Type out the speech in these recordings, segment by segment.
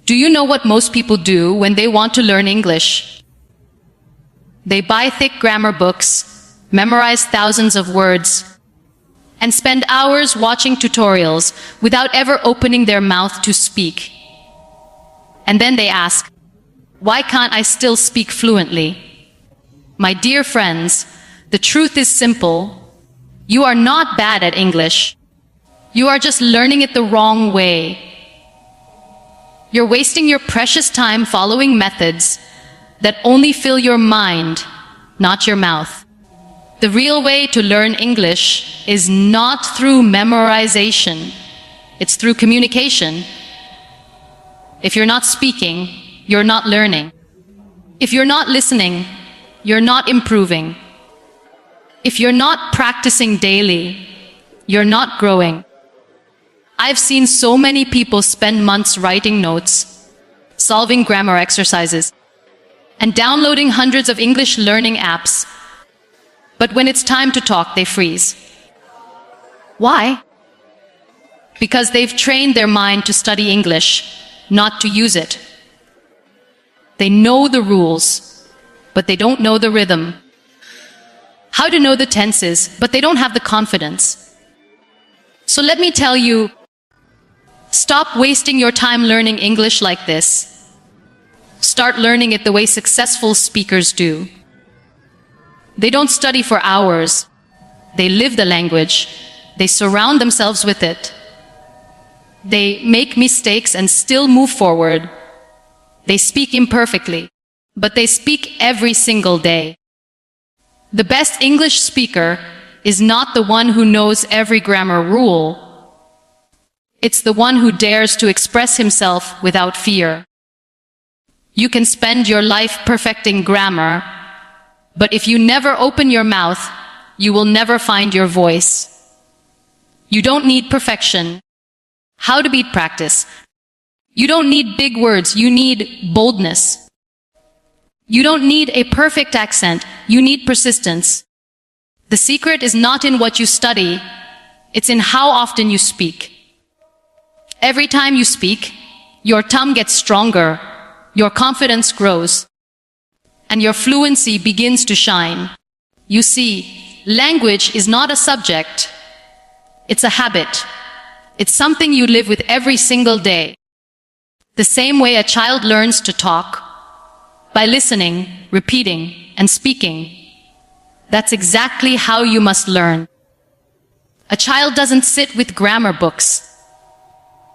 Do you know what most people do when they want to learn English? They buy thick grammar books, memorize thousands of words, and spend hours watching tutorials without ever opening their mouth to speak. And then they ask, why can't I still speak fluently? My dear friends, the truth is simple. You are not bad at English. You are just learning it the wrong way. You're wasting your precious time following methods that only fill your mind, not your mouth. The real way to learn English is not through memorization. It's through communication. If you're not speaking, you're not learning. If you're not listening, you're not improving. If you're not practicing daily, you're not growing. I've seen so many people spend months writing notes, solving grammar exercises, and downloading hundreds of English learning apps. But when it's time to talk, they freeze. Why? Because they've trained their mind to study English, not to use it. They know the rules, but they don't know the rhythm. How to know the tenses, but they don't have the confidence. So let me tell you, stop wasting your time learning English like this. Start learning it the way successful speakers do. They don't study for hours. They live the language. They surround themselves with it. They make mistakes and still move forward. They speak imperfectly, but they speak every single day. The best English speaker is not the one who knows every grammar rule. It's the one who dares to express himself without fear. You can spend your life perfecting grammar, but if you never open your mouth, you will never find your voice. You don't need perfection. How to beat practice? You don't need big words, you need boldness. You don't need a perfect accent, you need persistence. The secret is not in what you study, it's in how often you speak. Every time you speak, your tongue gets stronger, your confidence grows, and your fluency begins to shine. You see, language is not a subject, it's a habit. It's something you live with every single day. The same way a child learns to talk, by listening, repeating, and speaking. That's exactly how you must learn. A child doesn't sit with grammar books.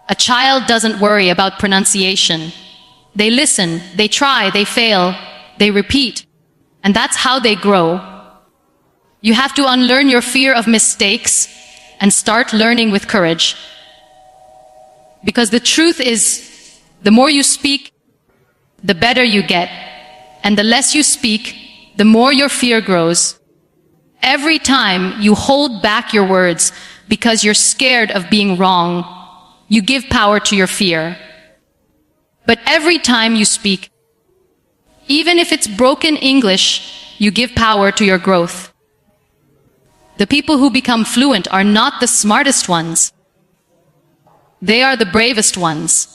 A child doesn't worry about pronunciation. They listen, they try, they fail, they repeat. And that's how they grow. You have to unlearn your fear of mistakes and start learning with courage. Because the truth is, the more you speak, the better you get. And the less you speak, the more your fear grows. Every time you hold back your words because you're scared of being wrong, you give power to your fear. But every time you speak, even if it's broken English, you give power to your growth. The people who become fluent are not the smartest ones. They are the bravest ones.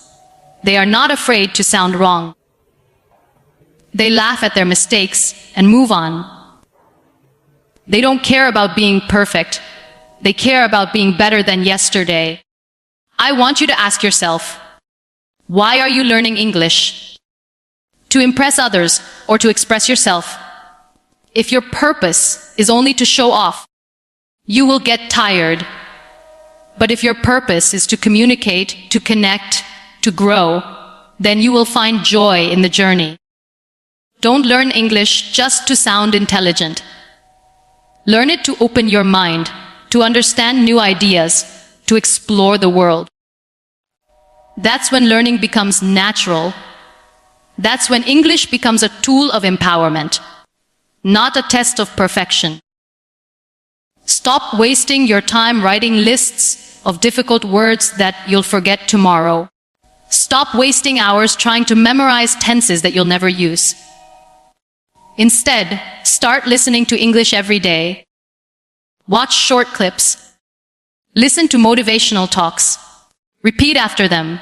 They are not afraid to sound wrong. They laugh at their mistakes and move on. They don't care about being perfect. They care about being better than yesterday. I want you to ask yourself, why are you learning English? To impress others or to express yourself? If your purpose is only to show off, you will get tired. But if your purpose is to communicate, to connect, to grow, then you will find joy in the journey. Don't learn English just to sound intelligent. Learn it to open your mind, to understand new ideas, to explore the world. That's when learning becomes natural. That's when English becomes a tool of empowerment, not a test of perfection. Stop wasting your time writing lists of difficult words that you'll forget tomorrow. Stop wasting hours trying to memorize tenses that you'll never use. Instead, start listening to English every day. Watch short clips. Listen to motivational talks. Repeat after them.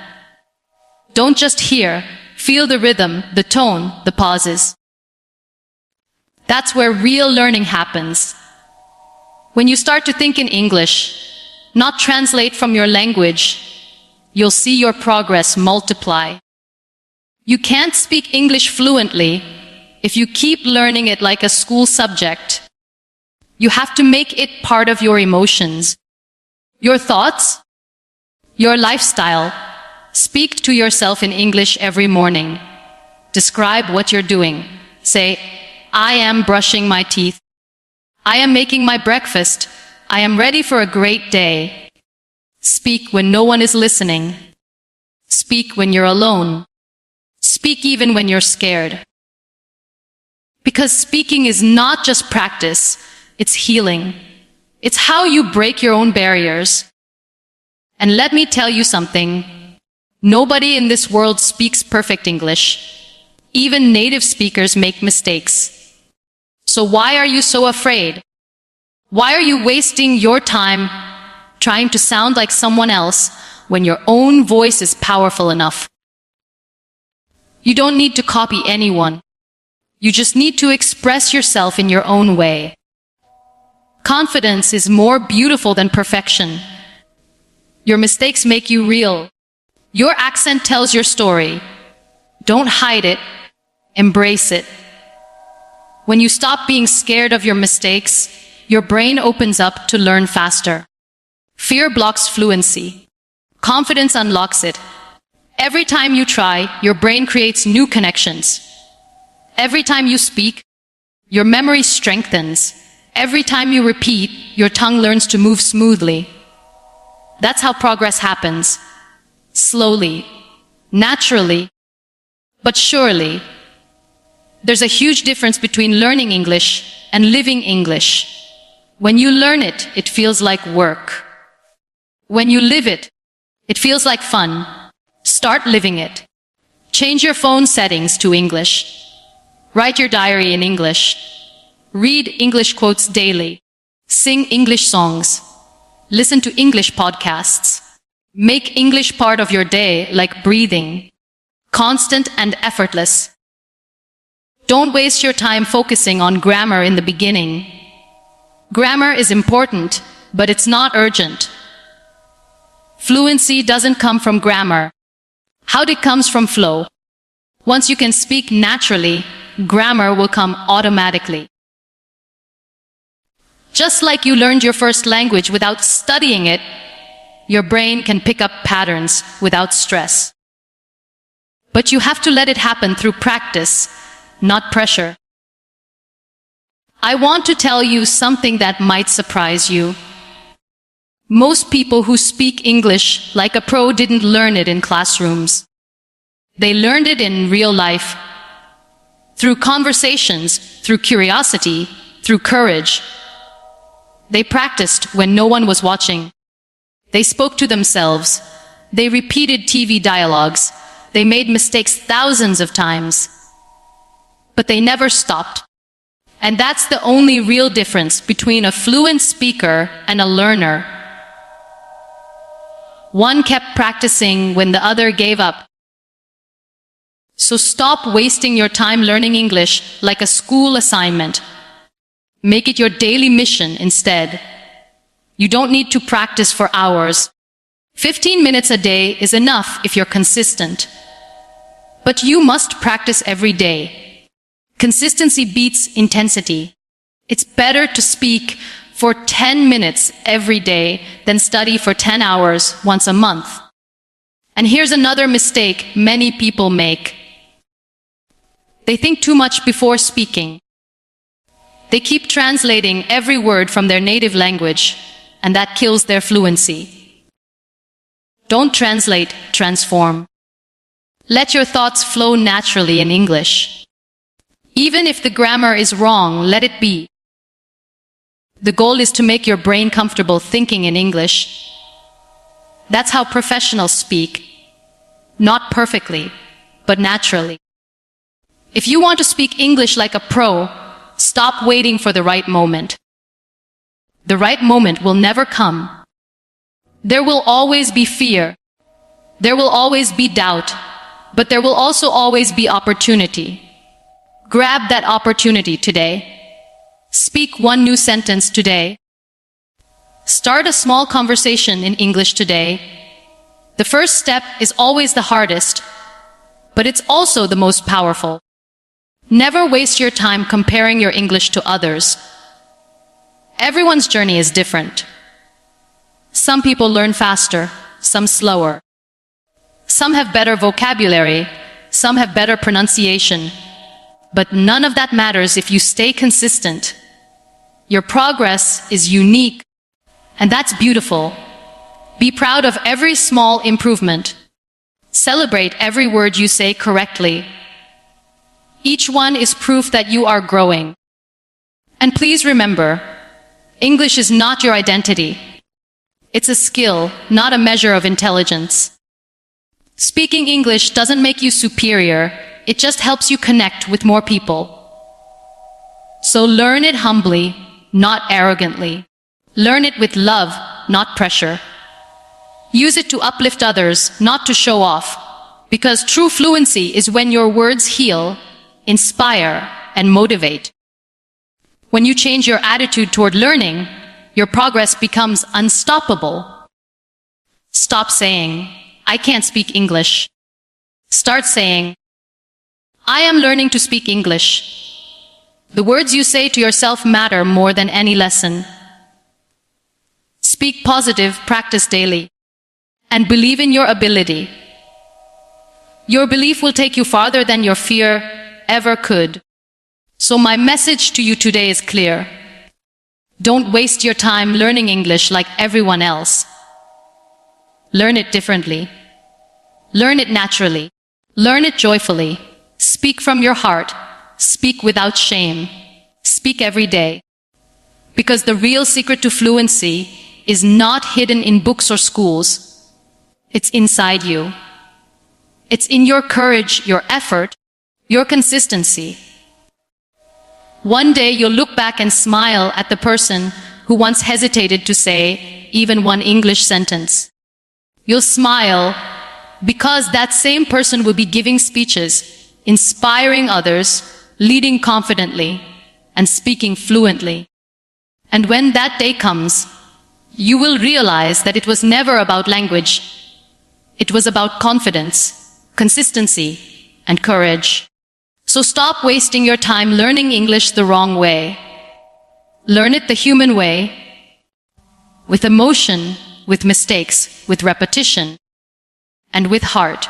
Don't just hear. Feel the rhythm, the tone, the pauses. That's where real learning happens. When you start to think in English, not translate from your language, you'll see your progress multiply. You can't speak English fluently if you keep learning it like a school subject. You have to make it part of your emotions, your thoughts, your lifestyle. Speak to yourself in English every morning. Describe what you're doing. Say, I am brushing my teeth. I am making my breakfast. I am ready for a great day. Speak when no one is listening. Speak when you're alone. Speak even when you're scared. Because speaking is not just practice, it's healing. It's how you break your own barriers. And let me tell you something. Nobody in this world speaks perfect English. Even native speakers make mistakes. So why are you so afraid? Why are you wasting your time trying to sound like someone else when your own voice is powerful enough? You don't need to copy anyone. You just need to express yourself in your own way. Confidence is more beautiful than perfection. Your mistakes make you real. Your accent tells your story. Don't hide it. Embrace it. When you stop being scared of your mistakes, your brain opens up to learn faster. Fear blocks fluency. Confidence unlocks it. Every time you try, your brain creates new connections. Every time you speak, your memory strengthens. Every time you repeat, your tongue learns to move smoothly. That's how progress happens. Slowly, naturally, but surely. There's a huge difference between learning English and living English. When you learn it, it feels like work. When you live it, it feels like fun. Start living it. Change your phone settings to English. Write your diary in English. Read English quotes daily. Sing English songs. Listen to English podcasts. Make English part of your day like breathing. Constant and effortless. Don't waste your time focusing on grammar in the beginning. Grammar is important, but it's not urgent. Fluency doesn't come from grammar. How it comes from flow. Once you can speak naturally, grammar will come automatically. Just like you learned your first language without studying it, your brain can pick up patterns without stress. But you have to let it happen through practice, not pressure. I want to tell you something that might surprise you. Most people who speak English like a pro didn't learn it in classrooms. They learned it in real life. Through conversations, through curiosity, through courage. They practiced when no one was watching. They spoke to themselves. They repeated TV dialogues. They made mistakes thousands of times. But they never stopped. And that's the only real difference between a fluent speaker and a learner. One kept practicing when the other gave up. So stop wasting your time learning English like a school assignment. Make it your daily mission instead. You don't need to practice for hours. 15 minutes a day is enough if you're consistent. But you must practice every day. Consistency beats intensity. It's better to speak for 10 minutes every day than study for 10 hours once a month. And here's another mistake many people make. They think too much before speaking. They keep translating every word from their native language, and that kills their fluency. Don't translate, transform. Let your thoughts flow naturally in English. Even if the grammar is wrong, let it be. The goal is to make your brain comfortable thinking in English. That's how professionals speak. Not perfectly, but naturally. If you want to speak English like a pro, stop waiting for the right moment. The right moment will never come. There will always be fear. There will always be doubt. but there will also always be opportunity. Grab that opportunity today. Speak one new sentence today. Start a small conversation in English today. The first step is always the hardest, but it's also the most powerful. Never waste your time comparing your English to others. Everyone's journey is different. Some people learn faster, some slower. Some have better vocabulary, some have better pronunciation. But none of that matters if you stay consistent. Your progress is unique, and that's beautiful. Be proud of every small improvement. Celebrate every word you say correctly. Each one is proof that you are growing. And please remember, English is not your identity. It's a skill, not a measure of intelligence. Speaking English doesn't make you superior, it just helps you connect with more people. So learn it humbly, not arrogantly. Learn it with love, not pressure. Use it to uplift others, not to show off. Because true fluency is when your words heal, inspire, and motivate. When you change your attitude toward learning, your progress becomes unstoppable. Stop saying, "I can't speak English." Start saying, "I am learning to speak English." The words you say to yourself matter more than any lesson. Speak positive, practice daily, and believe in your ability. Your belief will take you farther than your fear ever could. So my message to you today is clear. Don't waste your time learning English like everyone else. Learn it differently. Learn it naturally. Learn it joyfully. Speak from your heart. Speak without shame. Speak every day. Because the real secret to fluency is not hidden in books or schools. It's inside you. It's in your courage, your effort, your consistency. One day you'll look back and smile at the person who once hesitated to say even one English sentence. You'll smile because that same person will be giving speeches, inspiring others, leading confidently, and speaking fluently. And when that day comes, you will realize that it was never about language. It was about confidence, consistency, and courage. So stop wasting your time learning English the wrong way. Learn it the human way, with emotion, with mistakes, with repetition, and with heart.